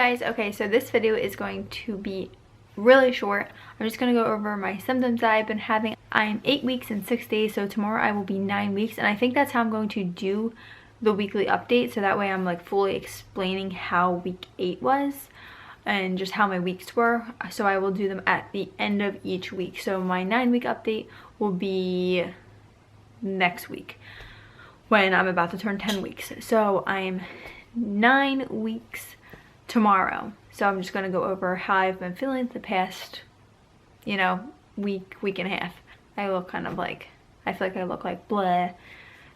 guys, okay, so this video is going to be really short. I'm just going to go over my symptoms that I've been having. I'm 8 weeks and 6 days, so tomorrow I will be 9 weeks, and I think that's how I'm going to do the weekly update, so that way I'm like fully explaining how week 8 was and just how my weeks were. So I will do them at the end of each week. So my 9-week update will be next week when I'm about to turn 10 weeks. So I'm 9 weeks tomorrow. So I'm just going to go over how I've been feeling the past, you know, week and a half. I look kind of like, I feel like I look like blah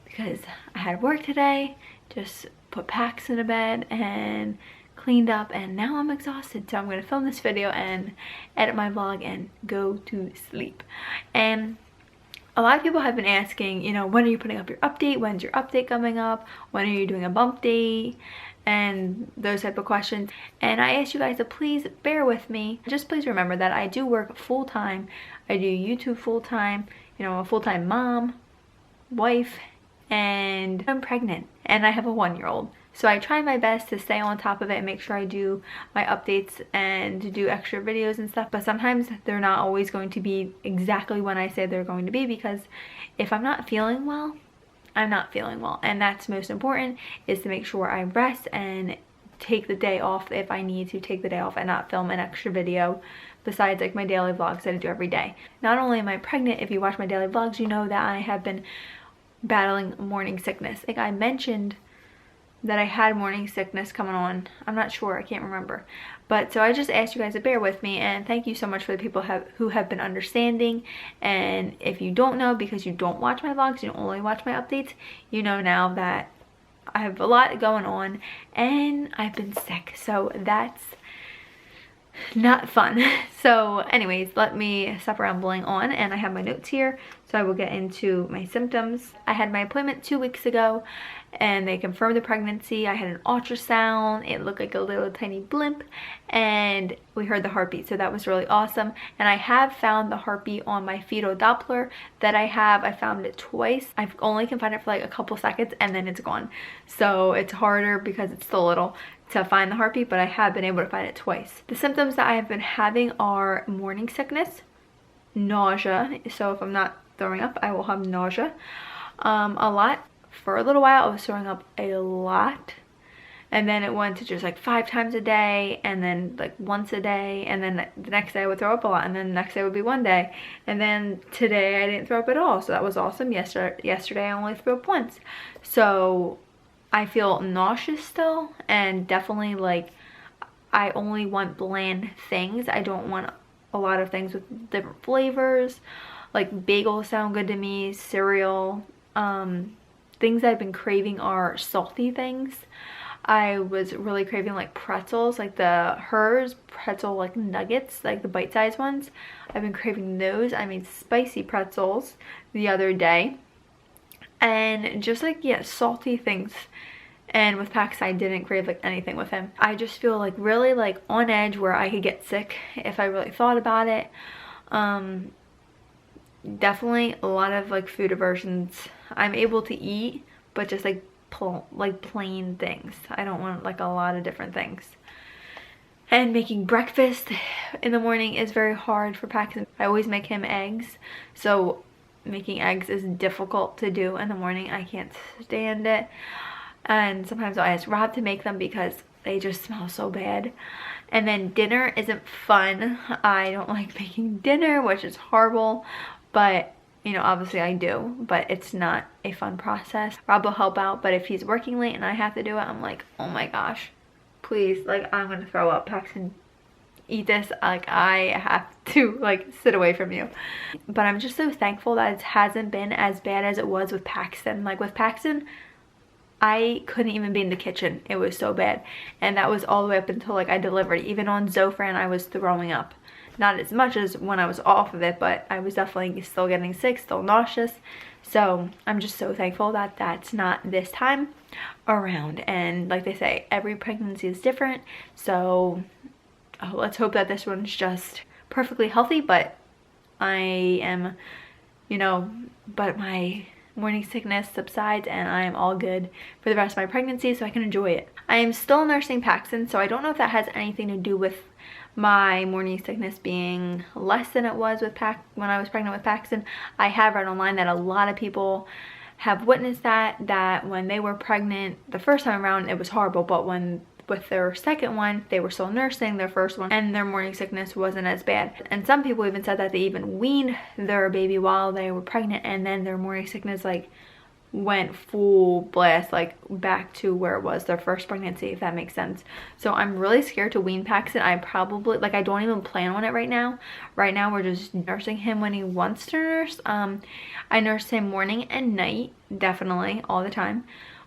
because I had work today, just put Pax in a bed and cleaned up, and now I'm exhausted. So I'm going to film this video and edit my vlog and go to sleep. And a lot of people have been asking, you know, when are you putting up your update? When's your update coming up? When are you doing a bump date? And those type of questions. And I asked you guys to please bear with me. Just please remember that I do work full-time. I do YouTube full-time. You know, I'm a full-time mom, wife, and I'm pregnant. And I have a 1-year-old. So I try my best to stay on top of it and make sure I do my updates and to do extra videos and stuff. But sometimes they're not always going to be exactly when I say they're going to be, because if I'm not feeling well, I'm not feeling well. And that's most important, is to make sure I rest and take the day off if I need to take the day off and not film an extra video besides like my daily vlogs that I do every day. Not only am I pregnant, if you watch my daily vlogs, you know that I have been battling morning sickness. Like I mentioned that I had morning sickness coming on. I'm not sure, I can't remember. But so I just asked you guys to bear with me, and thank you so much for the people who have been understanding. And if you don't know, because you don't watch my vlogs, you only watch my updates, you know now that I have a lot going on and I've been sick. So that's not fun. So anyways, let me stop rambling on, and I have my notes here, so I will get into my symptoms. I had my appointment 2 weeks ago and they confirmed the pregnancy. I had an ultrasound. It looked like a little tiny blimp, and we heard the heartbeat, so that was really awesome. And I have found the heartbeat on my fetal Doppler that I have. I found it twice. I only can find it for like a couple seconds and then it's gone, so it's harder because it's still little to find the heartbeat, but I have been able to find it twice. The symptoms that I have been having are morning sickness, nausea. So if I'm not throwing up, I will have nausea a lot. For a little while I was throwing up a lot, and then it went to just like 5 times a day, and then like once a day, and then the next day I would throw up a lot, and then the next day would be 1 day, and then today I didn't throw up at all, so that was awesome. Yesterday I only threw up once. So I feel nauseous still, and definitely like I only want bland things. I don't want a lot of things with different flavors. Like bagels sound good to me, cereal. Things that I've been craving are salty things. I was really craving like pretzels, like the Hers pretzel like nuggets, like the bite-sized ones. I've been craving those. I made spicy pretzels the other day. And just like, yeah, salty things. And with Pax, I didn't crave like anything with him. I just feel like really like on edge where I could get sick if I really thought about it. Definitely a lot of like food aversions. I'm able to eat, but just like plain things. I don't want like a lot of different things. And making breakfast in the morning is very hard for Paxton. I always make him eggs, so making eggs is difficult to do in the morning. I can't stand it. And sometimes I ask Rob to make them because they just smell so bad. And then dinner isn't fun. I don't like making dinner, which is horrible, but you know, obviously I do, but it's not a fun process. Rob will help out, but if he's working late and I have to do it, I'm like, oh my gosh, please, like I'm gonna throw up. Paxton, eat this. Like I have to like sit away from you. But I'm just so thankful that it hasn't been as bad as it was with Paxton. Like with Paxton, I couldn't even be in the kitchen. It was so bad. And that was all the way up until like I delivered. Even on Zofran, I was throwing up. Not as much as when I was off of it, but I was definitely still getting sick, still nauseous. So I'm just so thankful that that's not this time around. And like they say, every pregnancy is different. So let's hope that this one's just perfectly healthy. But I am, you know, but my morning sickness subsides and I am all good for the rest of my pregnancy so I can enjoy it. I am still nursing Paxton, so I don't know if that has anything to do with my morning sickness being less than it was with when I was pregnant with Paxton. I have read online that a lot of people have witnessed that when they were pregnant the first time around it was horrible, but when with their second one they were still nursing their first one and their morning sickness wasn't as bad. And some people even said that they even weaned their baby while they were pregnant and then their morning sickness like went full blast, like back to where it was their first pregnancy, if that makes sense. So I'm really scared to wean Paxton. I probably, like, I don't even plan on it right now. Right now we're just nursing him when he wants to nurse. I nurse him morning and night, definitely all the time,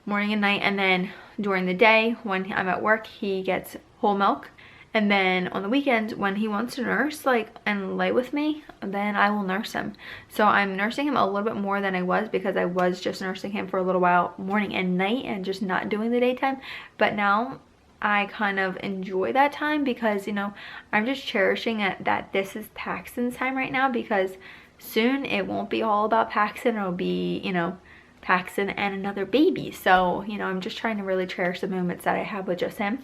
morning and night, and then during the day when I'm at work he gets whole milk. And then on the weekends when he wants to nurse like and lay with me, then I will nurse him. So I'm nursing him a little bit more than I was because I was just nursing him for a little while morning and night and just not doing the daytime. But now I kind of enjoy that time because, you know, I'm just cherishing it that this is Paxton's time right now, because soon it won't be all about Paxton. It'll be, you know, Paxton and another baby. So, you know, I'm just trying to really cherish the moments that I have with just him.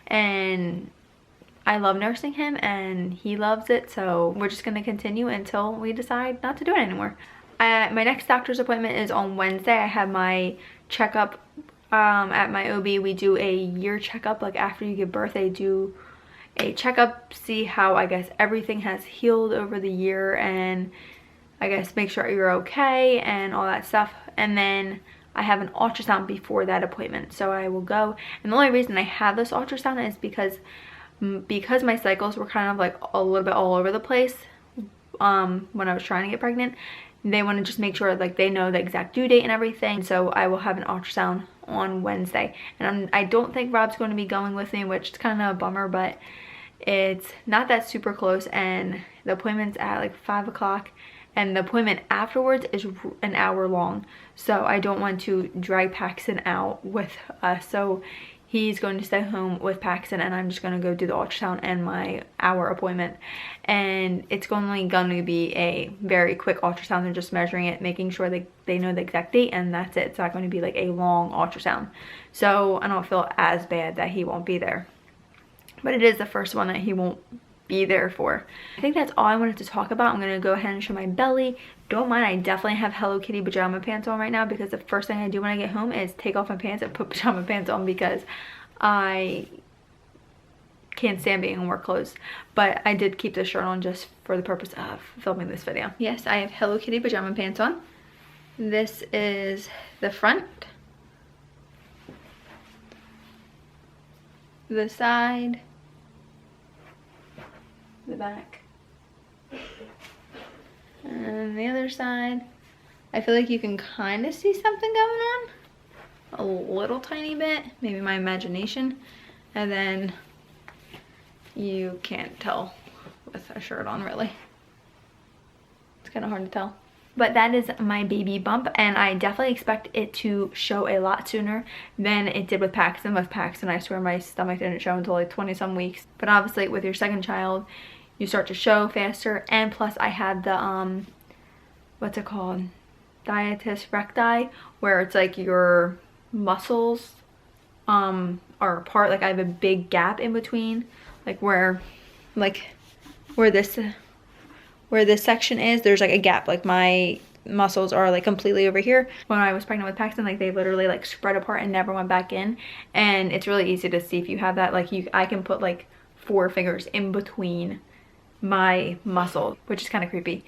And I love nursing him and he loves it, so we're just going to continue until we decide not to do it anymore. My next doctor's appointment is on Wednesday. I have my checkup at my OB. We do a year checkup, like after you give birth they do a checkup, see how I guess everything has healed over the year and I guess make sure you're okay and all that stuff. And then I have an ultrasound before that appointment, so I will go. And the only reason I have this ultrasound is because my cycles were kind of like a little bit all over the place when I was trying to get pregnant. They want to just make sure like they know the exact due date and everything. So I will have an ultrasound on Wednesday, and I don't think Rob's going to be going with me, which is kind of a bummer, but it's not that super close, and the appointment's at like 5 o'clock and the appointment afterwards is an hour long, so I don't want to drag Paxton out with us. So he's going to stay home with Paxton and I'm just going to go do the ultrasound and my hour appointment. And it's only going to be a very quick ultrasound. They're just measuring it, making sure they know the exact date, and that's it. It's not going to be like a long ultrasound. So I don't feel as bad that he won't be there. But it is the first one that he won't be there for. I think that's all I wanted to talk about. I'm going to go ahead and show my belly. Don't mind, I definitely have Hello Kitty pajama pants on right now because the first thing I do when I get home is take off my pants and put pajama pants on because I can't stand being in work clothes. But I did keep this shirt on just for the purpose of filming this video. Yes, I have Hello Kitty pajama pants on. This is the front, the side, the back, and the other side. I feel like you can kind of see something going on a little tiny bit, maybe my imagination, and then you can't tell with a shirt on really. It's kind of hard to tell. But that is my baby bump, and I definitely expect it to show a lot sooner than it did with Paxton. With Paxton, I swear my stomach didn't show until like 20 some weeks. But obviously with your second child, you start to show faster, and plus I had the what's it called, diabetes recti, where it's like your muscles are apart. Like I have a big gap in between, like where this section is, there's like a gap. Like my muscles are like completely over here. When I was pregnant with Paxton, like they literally like spread apart and never went back in, and it's really easy to see if you have that. Like I can put like 4 fingers in between my muscle, which is kind of creepy.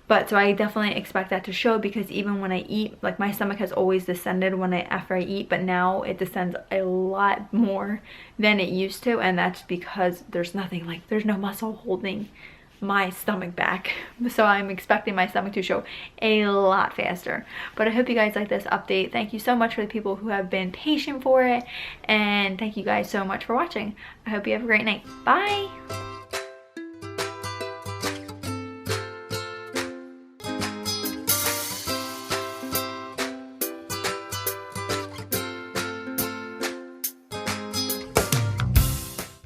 But so I definitely expect that to show, because even when I eat, like my stomach has always descended after I eat, but now it descends a lot more than it used to, and that's because there's no muscle holding my stomach back. So I'm expecting my stomach to show a lot faster. But I hope you guys like this update. Thank you so much for the people who have been patient for it, and thank you guys so much for watching. I hope you have a great night. Bye.